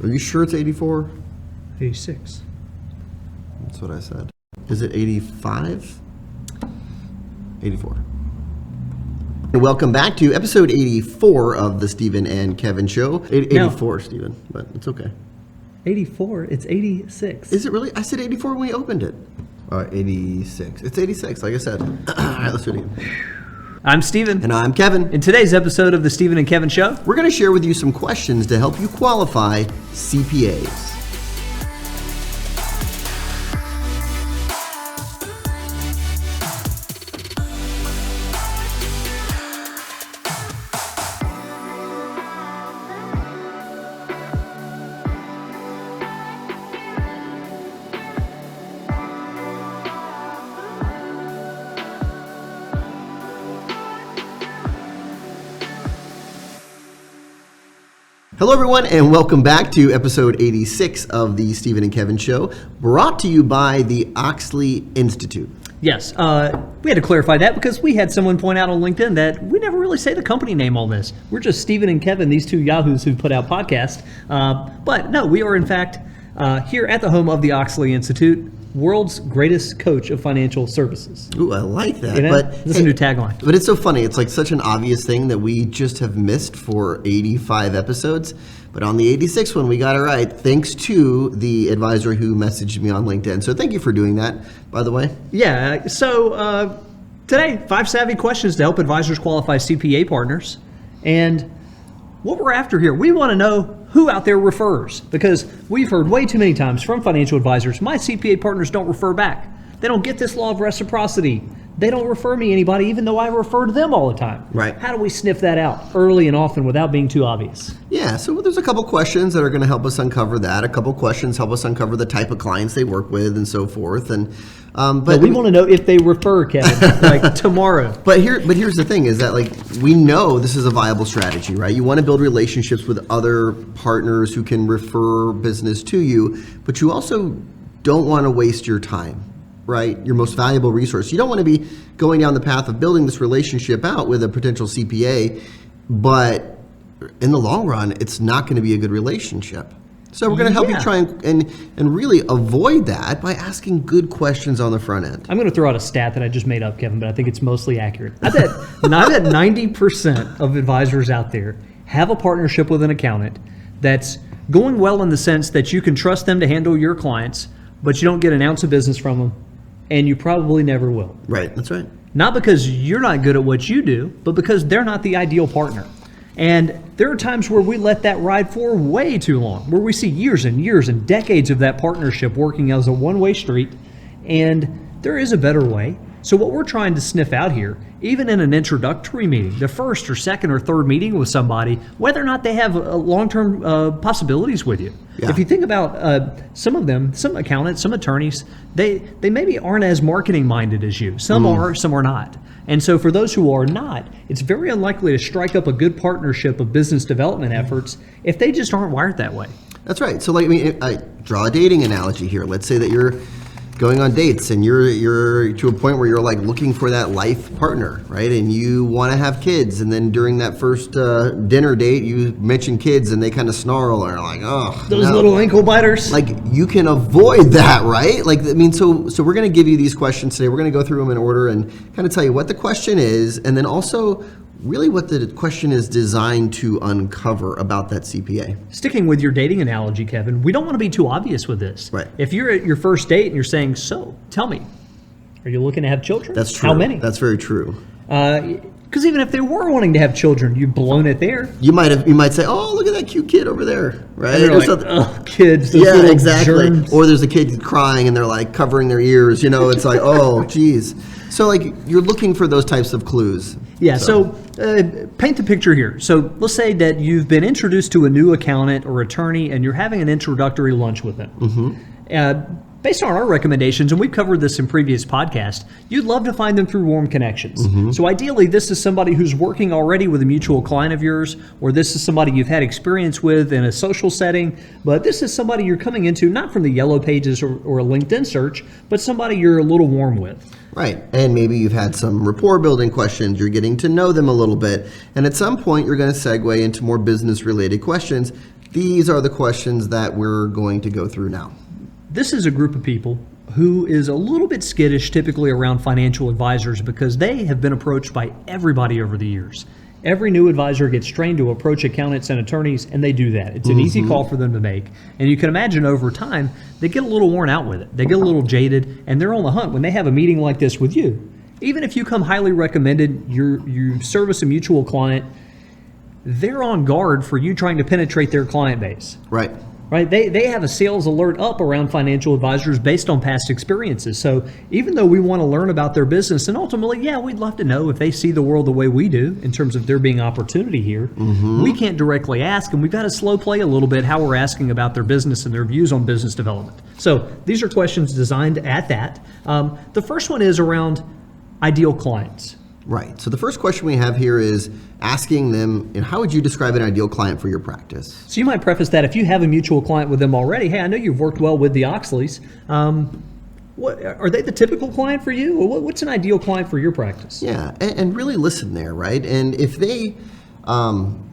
Are you sure it's 84? 86. That's what I said. Is it 85? 84. And welcome back to episode 84 of the Stephen and Kevin Show. 84, Stephen, but it's okay. 84? It's 86. Is it really? I said 84 when we opened it. 86. It's 86, like I said. All right, let's do it again. I'm Stephen. And I'm Kevin. In today's episode of the Stephen and Kevin Show, we're going to share with you some questions to help you qualify CPAs. Hello, everyone, and welcome back to episode 86 of the Stephen and Kevin Show, brought to you by the Oxley Institute. Yes, we had to clarify that because we had someone point out on LinkedIn that we never really say the company name on this. We're just Stephen and Kevin, these two yahoos who put out podcasts. But no, we are in fact here at the home of the Oxley Institute, world's greatest coach of financial services. Ooh, I like that. You know? But this is a new tagline. But it's so funny. It's like such an obvious thing that we just have missed for 85 episodes. But on the 86th one, we got it right, thanks to the advisor who messaged me on LinkedIn. So thank you for doing that, by the way. Yeah, so today, 5 savvy questions to help advisors qualify CPA partners. And what we're after here, we want to know who out there refers, because we've heard way too many times from financial advisors, my CPA partners don't refer back. They don't get this law of reciprocity. They don't refer me anybody, even though I refer to them all the time. Right. How do we sniff that out early and often without being too obvious? Yeah, so there's a couple questions that are going to help us uncover that. A couple questions help us uncover the type of clients they work with and so forth. And but we want to know if they refer, Kevin, like tomorrow. But here's the thing: is that like we know this is a viable strategy, right? You want to build relationships with other partners who can refer business to you, but you also don't want to waste your time, right? Your most valuable resource. You don't want to be going down the path of building this relationship out with a potential CPA, but in the long run, it's not going to be a good relationship. So we're going to help you try and really avoid that by asking good questions on the front end. I'm going to throw out a stat that I just made up, Kevin, but I think it's mostly accurate. I bet 90% of advisors out there have a partnership with an accountant that's going well in the sense that you can trust them to handle your clients, but you don't get an ounce of business from them, and you probably never will. Right, that's right. Not because you're not good at what you do, but because they're not the ideal partner. And there are times where we let that ride for way too long, where we see years and years and decades of that partnership working as a one-way street, and there is a better way. So what we're trying to sniff out here, even in an introductory meeting, the first or second or third meeting with somebody, whether or not they have long-term possibilities with you. Yeah. If you think about some of them, some accountants, some attorneys, they maybe aren't as marketing-minded as you. Some are, some are not. And so for those who are not, it's very unlikely to strike up a good partnership of business development efforts if they just aren't wired that way. That's right. So like, I draw a dating analogy here. Let's say that you're going on dates and you're to a point where you're like looking for that life partner, right? And you want to have kids, and then during that first dinner date, you mention kids, and they kind of snarl and are like, "Oh, those little ankle biters." Like you can avoid that, right? Like I mean, so we're going to give you these questions today. We're going to go through them in order and kind of tell you what the question is, and then also really what the question is designed to uncover about that CPA. Sticking with your dating analogy, Kevin, we don't want to be too obvious with this. Right. If you're at your first date and you're saying, so, tell me, are you looking to have children? That's true. How many? That's very true. Because even if they were wanting to have children, you've blown it there. You might say, oh, look at that cute kid over there, right? And they're like, oh, kids. Those yeah, little exactly. germs. Or there's a kid crying and they're like covering their ears, you know, it's like, oh, geez. So like you're looking for those types of clues. Yeah, so paint the picture here. So let's say that you've been introduced to a new accountant or attorney and you're having an introductory lunch with them. Mm-hmm. Based on our recommendations, and we've covered this in previous podcasts, you'd love to find them through warm connections. Mm-hmm. So ideally, this is somebody who's working already with a mutual client of yours, or this is somebody you've had experience with in a social setting, but this is somebody you're coming into not from the yellow pages or a LinkedIn search, but somebody you're a little warm with. Right. And maybe you've had some rapport building questions. You're getting to know them a little bit. And at some point, you're going to segue into more business related questions. These are the questions that we're going to go through now. This is a group of people who is a little bit skittish typically around financial advisors because they have been approached by everybody over the years. Every new advisor gets trained to approach accountants and attorneys, and they do that. It's an easy call for them to make. And you can imagine over time, they get a little worn out with it. They get a little jaded, and they're on the hunt when they have a meeting like this with you. Even if you come highly recommended, you service a mutual client, they're on guard for you trying to penetrate their client base. Right. Right? They have a sales alert up around financial advisors based on past experiences. So even though we want to learn about their business, and ultimately, yeah, we'd love to know if they see the world the way we do in terms of there being opportunity here, we can't directly ask, and we've got to slow play a little bit how we're asking about their business and their views on business development. So these are questions designed at that. The first one is around ideal clients. Right. So the first question we have here is asking them, how would you describe an ideal client for your practice? So you might preface that if you have a mutual client with them already, hey, I know you've worked well with the Oxleys. What are they the typical client for you? Or what's an ideal client for your practice? Yeah, and really listen there, right? And if they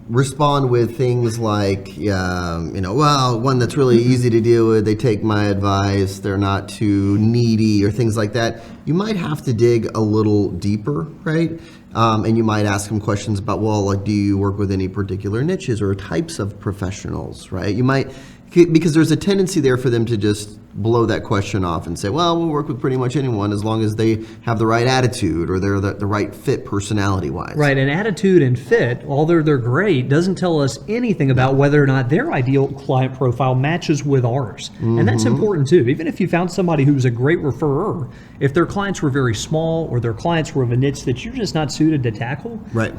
respond with things like, well, one that's really easy to deal with, they take my advice, they're not too needy or things like that, you might have to dig a little deeper, right? And you might ask them questions about, well, like, do you work with any particular niches or types of professionals, right? You might, because there's a tendency there for them to just blow that question off and say, well, we'll work with pretty much anyone as long as they have the right attitude or they're the right fit personality-wise. Right, and attitude and fit, although they're great, doesn't tell us anything about whether or not their ideal client profile matches with ours. And that's important too. Even if you found somebody who's a great referrer, if their clients were very small or their clients were of a niche that you're just not suited to tackle, right.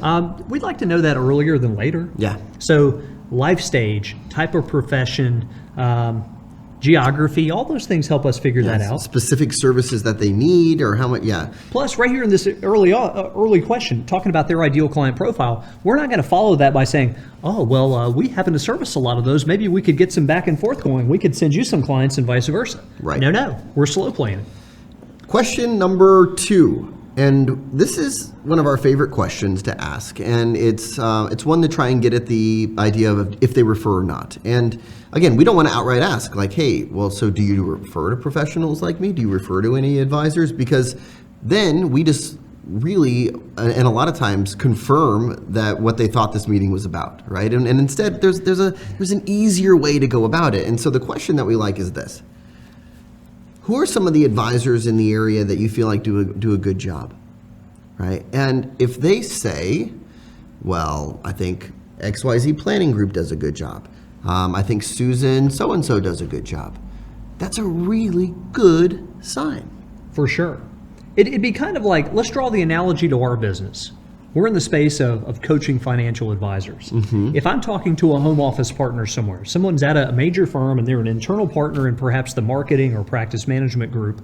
We'd like to know that earlier than later. Yeah. So life stage, type of profession, geography, all those things help us figure that out. Specific services that they need or how much, Plus, right here in this early question, talking about their ideal client profile, we're not going to follow that by saying, oh, well, we happen to service a lot of those. Maybe we could get some back and forth going. We could send you some clients and vice versa. Right. No, we're slow playing it. Question number 2. And this is one of our favorite questions to ask, and it's one to try and get at the idea of if they refer or not. And again, we don't want to outright ask, like, hey, well, so do you refer to professionals like me? Do you refer to any advisors? Because then we just really, and a lot of times, confirm that what they thought this meeting was about, right? And instead, there's an easier way to go about it. And so the question that we like is this. Who are some of the advisors in the area that you feel like do a good job, right? And if they say, well, I think XYZ Planning Group does a good job. I think Susan so-and-so does a good job. That's a really good sign. For sure. It'd be kind of like, let's draw the analogy to our business. We're in the space of coaching financial advisors. If I'm talking to a home office partner somewhere, someone's at a major firm and they're an internal partner in perhaps the marketing or practice management group,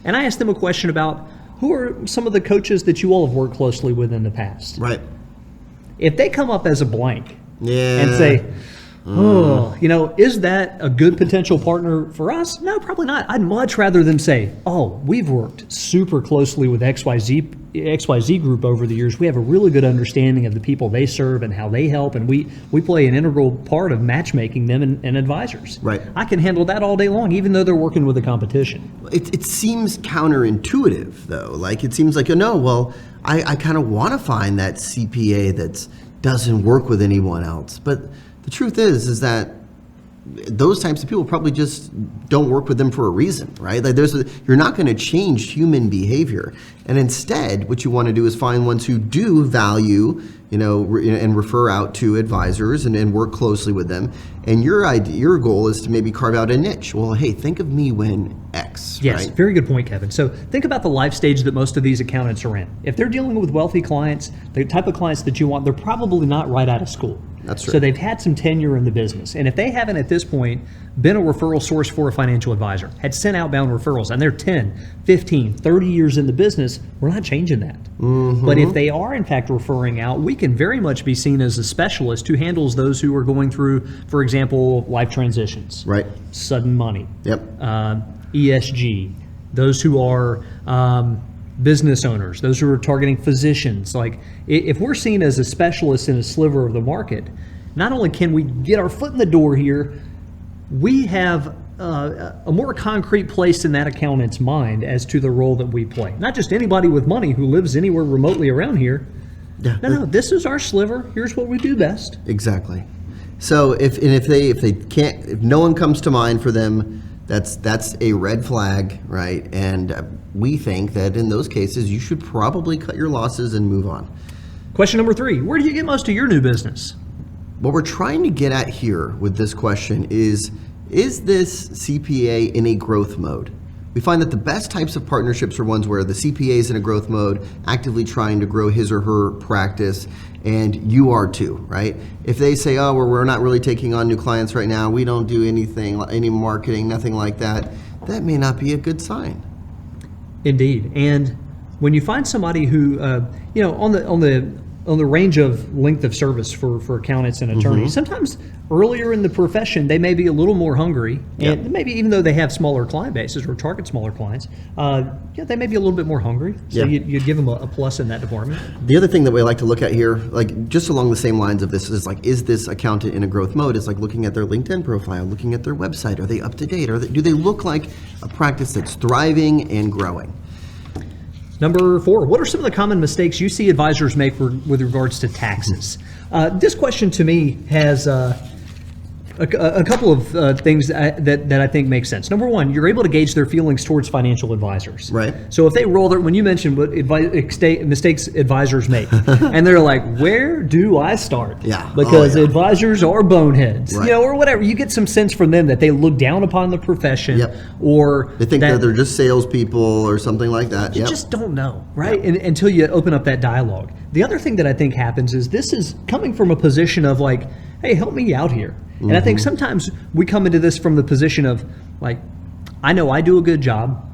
and I ask them a question about who are some of the coaches that you all have worked closely with in the past. Right. If they come up as a blank Yeah. and say, oh, is that a good potential partner for us? No, probably not. I'd much rather them say, oh, we've worked super closely with XYZ group over the years. We have a really good understanding of the people they serve and how they help, and we play an integral part of matchmaking them and advisors. Right. I can handle that all day long, even though they're working with the competition. It seems counterintuitive, though. Like, it seems like, I kind of want to find that CPA that doesn't work with anyone else. But the truth is that those types of people probably just don't work with them for a reason, right? Like you're not going to change human behavior. And instead, what you want to do is find ones who do value, and refer out to advisors and work closely with them. And your goal is to maybe carve out a niche. Well, hey, think of me when X, yes, right? Very good point, Kevin. So think about the life stage that most of these accountants are in. If they're dealing with wealthy clients, the type of clients that you want, they're probably not right out of school. That's true. So they've had some tenure in the business. And if they haven't at this point been a referral source for a financial advisor, had sent outbound referrals, and they're 10, 15, 30 years in the business, we're not changing that. But if they are in fact referring out, we can very much be seen as a specialist who handles those who are going through, for example, life transitions. Right. Sudden money. Yep. ESG. Those who are business owners, those who are targeting physicians. Like, if we're seen as a specialist in a sliver of the market, not only can we get our foot in the door here, we have a more concrete place in that accountant's mind as to the role that we play. Not just anybody with money who lives anywhere remotely around here. Yeah. No, this is our sliver. Here's what we do best. Exactly. So if they can't, if no one comes to mind for them, that's a red flag, right? And we think that in those cases, you should probably cut your losses and move on. Question number 3, where do you get most of your new business? What we're trying to get at here with this question is this CPA in a growth mode? We find that the best types of partnerships are ones where the CPA is in a growth mode, actively trying to grow his or her practice, and you are too, right? If they say, oh, we're not really taking on new clients right now, we don't do anything, any marketing, nothing like that, that may not be a good sign. Indeed. And when you find somebody who, on the range of length of service for accountants and attorneys, sometimes earlier in the profession, they may be a little more hungry, and maybe even though they have smaller client bases or target smaller clients, they may be a little bit more hungry. So you give them a plus in that department. The other thing that we like to look at here, like just along the same lines of this, is like, is this accountant in a growth mode? It's like looking at their LinkedIn profile, looking at their website. Are they up to date? Do they look like a practice that's thriving and growing? Number 4, what are some of the common mistakes you see advisors make with regards to taxes? This question to me has a couple of things that I think make sense. Number 1, you're able to gauge their feelings towards financial advisors. Right. So if they roll their, when you mentioned what mistakes advisors make, and they're like, where do I start? Yeah. Because advisors are boneheads, right, or whatever. You get some sense from them that they look down upon the profession, or they think that they're just salespeople or something like that. You just don't know, right? Until you open up that dialogue. The other thing that I think happens is this is coming from a position of like, hey, help me out here. And I think sometimes we come into this from the position of like, I know I do a good job.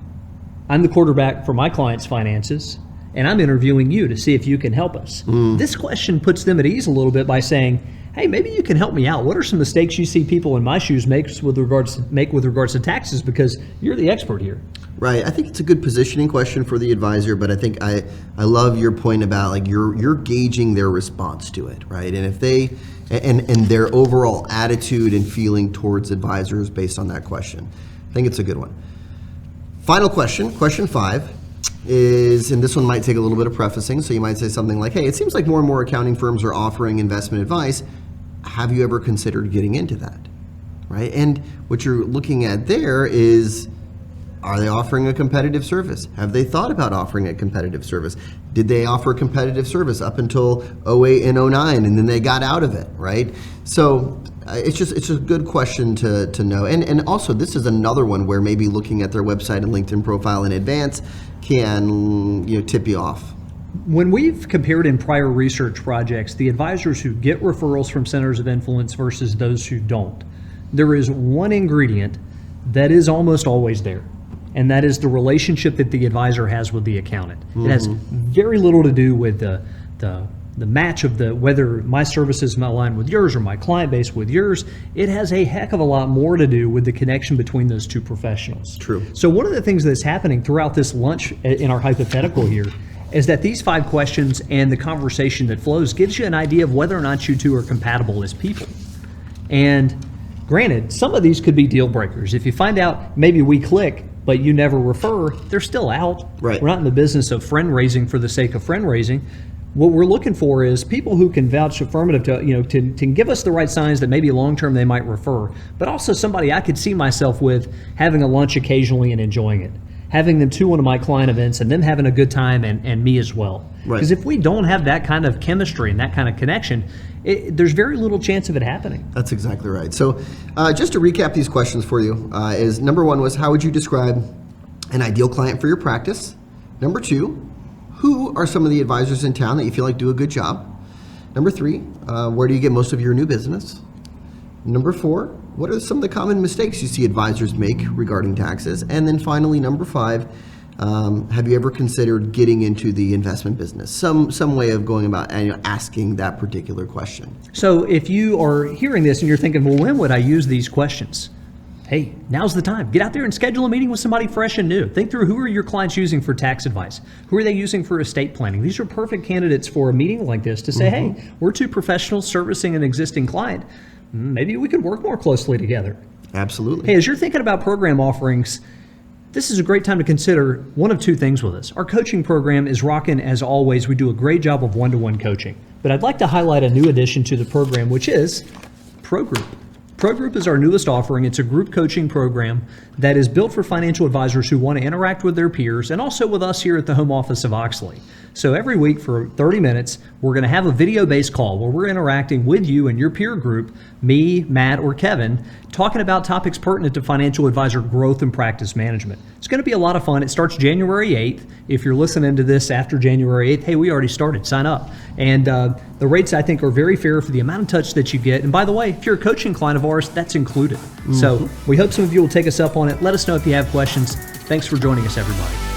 I'm the quarterback for my client's finances, and I'm interviewing you to see if you can help us. This question puts them at ease a little bit by saying, hey, maybe you can help me out. What are some mistakes you see people in my shoes make with regards to taxes, because you're the expert here? Right. I think it's a good positioning question for the advisor, but I think I love your point about like you're gauging their response to it, right? And if they and their overall attitude and feeling towards advisors based on that question. I think it's a good one. Final question, question 5 is, and this one might take a little bit of prefacing, so you might say something like, hey, it seems like more and more accounting firms are offering investment advice. Have you ever considered getting into that? Right? And what you're looking at there is, are they offering a competitive service? Have they thought about offering a competitive service? Did they offer a competitive service up until 08 and 09 and then they got out of it, right? So it's a good question to know. And also this is another one where maybe looking at their website and LinkedIn profile in advance can tip you off. When we've compared in prior research projects the advisors who get referrals from centers of influence versus those who don't, there is one ingredient that is almost always there, and that is the relationship that the advisor has with the accountant. It has very little to do with the match of whether my services align with yours or my client base with yours. It has a heck of a lot more to do with the connection between those two professionals. True. So one of the things that's happening throughout this lunch in our hypothetical here is that these 5 questions and the conversation that flows gives you an idea of whether or not you two are compatible as people. And granted, some of these could be deal breakers. If you find out maybe we click, but you never refer, they're still out. Right. We're not in the business of friend raising for the sake of friend raising. What we're looking for is people who can vouch affirmative to give us the right signs that maybe long term they might refer, but also somebody I could see myself with having a lunch occasionally and enjoying it, having them to one of my client events and them having a good time and me as well. Right. Because if we don't have that kind of chemistry and that kind of connection, there's very little chance of it happening. That's exactly right. So just to recap these questions for you, is number 1 was, how would you describe an ideal client for your practice? Number 2, who are some of the advisors in town that you feel like do a good job? Number 3, where do you get most of your new business? Number 4, what are some of the common mistakes you see advisors make regarding taxes? And then finally, number 5, have you ever considered getting into the investment business? Some way of going about asking that particular question. So if you are hearing this and you're thinking, well, when would I use these questions? hey, now's the time. Get out there and schedule a meeting with somebody fresh and new. Think through, who are your clients using for tax advice? Who are they using for estate planning? These are perfect candidates for a meeting like this to say, hey, we're two professionals servicing an existing client. Maybe we could work more closely together. Absolutely. Hey, as you're thinking about program offerings, this is a great time to consider one of two things with us. Our coaching program is rocking as always. We do a great job of one-to-one coaching. But I'd like to highlight a new addition to the program, which is Pro Group. Pro Group is our newest offering. It's a group coaching program that is built for financial advisors who want to interact with their peers and also with us here at the home office of Oxley. So every week for 30 minutes, we're going to have a video-based call where we're interacting with you and your peer group, me, Matt, or Kevin, talking about topics pertinent to financial advisor growth and practice management. It's going to be a lot of fun. It starts January 8th. If you're listening to this after January 8th, hey, we already started. Sign up. And the rates, I think, are very fair for the amount of touch that you get. And by the way, if you're a coaching client of ours, that's included. So we hope some of you will take us up on it. Let us know if you have questions. Thanks for joining us, everybody.